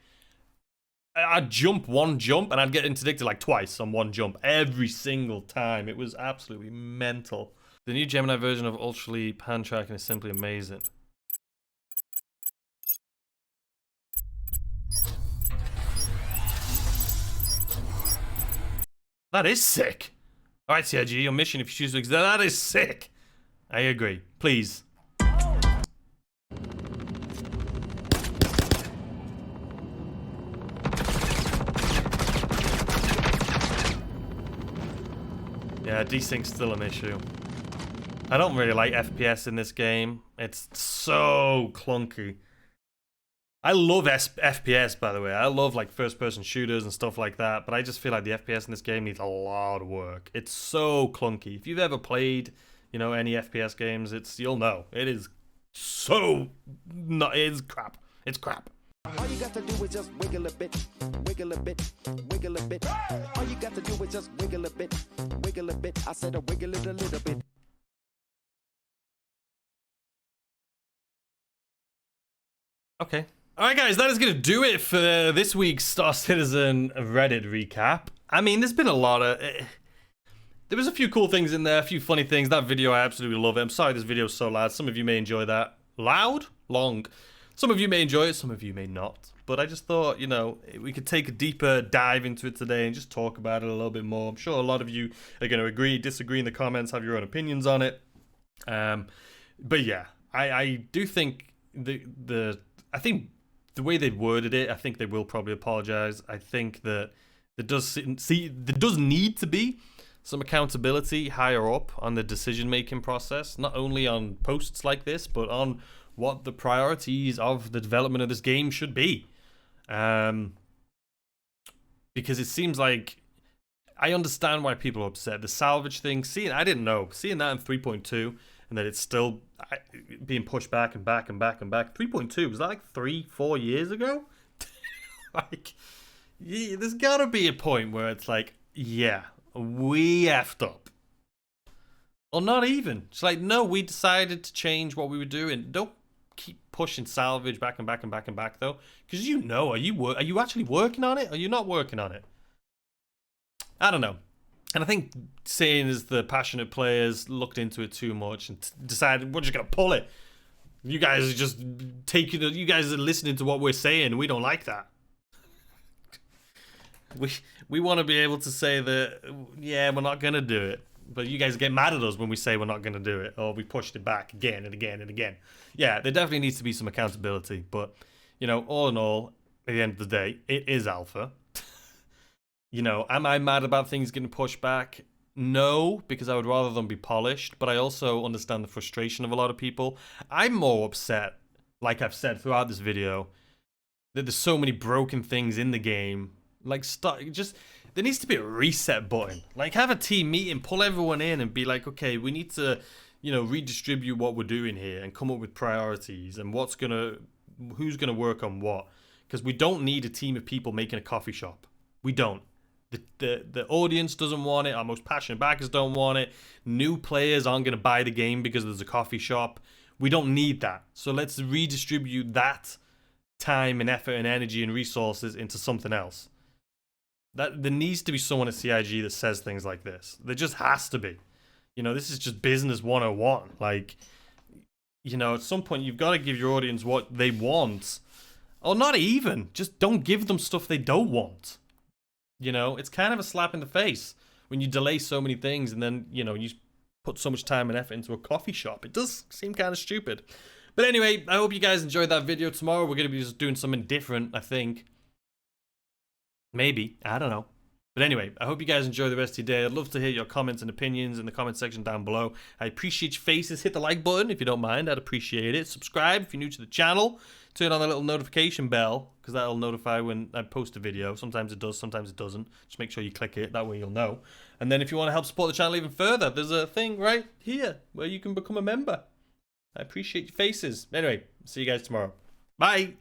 I'd jump one jump and I'd get interdicted like twice on one jump every single time. It was absolutely mental. The new Gemini version of Ultra Leap hand tracking is simply amazing. That is sick. Alright, CIG, your mission if you choose to exit. That is sick. I agree. Please. Yeah, desync's still an issue. I don't really like FPS in this game. It's so clunky. I love FPS, by the way. I love like first-person shooters and stuff like that, but I just feel like the FPS in this game needs a lot of work. It's so clunky. If you've ever played, you know, any FPS games, you'll know. It is so not. It's crap. It's crap. All you got to do is just wiggle a bit, wiggle a bit, wiggle a bit. All you got to do is just wiggle a bit, wiggle a bit. I said wiggle it a little bit. Okay. Alright guys, that is going to do it for this week's Star Citizen Reddit recap. I mean, there's been a lot of... there was a few cool things in there, a few funny things. That video, I absolutely love it. I'm sorry this video is so loud. Some of you may enjoy that. Loud? Long. Some of you may enjoy it, some of you may not. But I just thought, you know, we could take a deeper dive into it today and just talk about it a little bit more. I'm sure a lot of you are going to agree, disagree in the comments, have your own opinions on it. But yeah, I do think I think the way they worded it, I think they will probably apologize. I think that there does need to be some accountability higher up on the decision-making process, not only on posts like this, but on what the priorities of the development of this game should be. Because it seems like, I understand why people are upset. The salvage thing, I didn't know. Seeing that in 3.2, and that it's still being pushed back and back and back and back. 3.2, was that like 3-4 years ago? Like, yeah, there's gotta be a point where it's like, yeah, we effed up. Or not even. It's like, no, we decided to change what we were doing. Don't keep pushing salvage back and back and back and back, though. Because you know, are you actually working on it? Or are you not working on it? I don't know. And I think saying as the passionate players looked into it too much and decided we're just going to pull it. You guys are just you guys are listening to what we're saying. We don't like that. We want to be able to say that, yeah, we're not going to do it. But you guys get mad at us when we say we're not going to do it. Or we pushed it back again and again and again. Yeah, there definitely needs to be some accountability. But, you know, all in all, at the end of the day, it is alpha. You know, am I mad about things getting pushed back? No, because I would rather them be polished. But I also understand the frustration of a lot of people. I'm more upset, like I've said throughout this video, that there's so many broken things in the game. Like, there needs to be a reset button. Like, have a team meeting, pull everyone in and be like, okay, we need to, you know, redistribute what we're doing here and come up with priorities and who's gonna work on what. Because we don't need a team of people making a coffee shop. We don't. The audience doesn't want it. Our most passionate backers don't want it. New players aren't going to buy the game because there's a coffee shop. We don't need that. So let's redistribute that time and effort and energy and resources into something else. There needs to be someone at CIG that says things like this. There just has to be. You know, this is just business 101. Like, you know, at some point you've got to give your audience what they want. Or not even. Just don't give them stuff they don't want. You know, it's kind of a slap in the face when you delay so many things and then, you know, you put so much time and effort into a coffee shop. It does seem kind of stupid. But anyway, I hope you guys enjoyed that video. Tomorrow we're going to be just doing something different, I think. Maybe. I don't know. But anyway, I hope you guys enjoy the rest of your day. I'd love to hear your comments and opinions in the comment section down below. I appreciate your faces. Hit the like button if you don't mind. I'd appreciate it. Subscribe if you're new to the channel. Turn on the little notification bell because that'll notify when I post a video. Sometimes it does, sometimes it doesn't. Just make sure you click it. That way you'll know. And then if you want to help support the channel even further, there's a thing right here where you can become a member. I appreciate your faces. Anyway, see you guys tomorrow. Bye.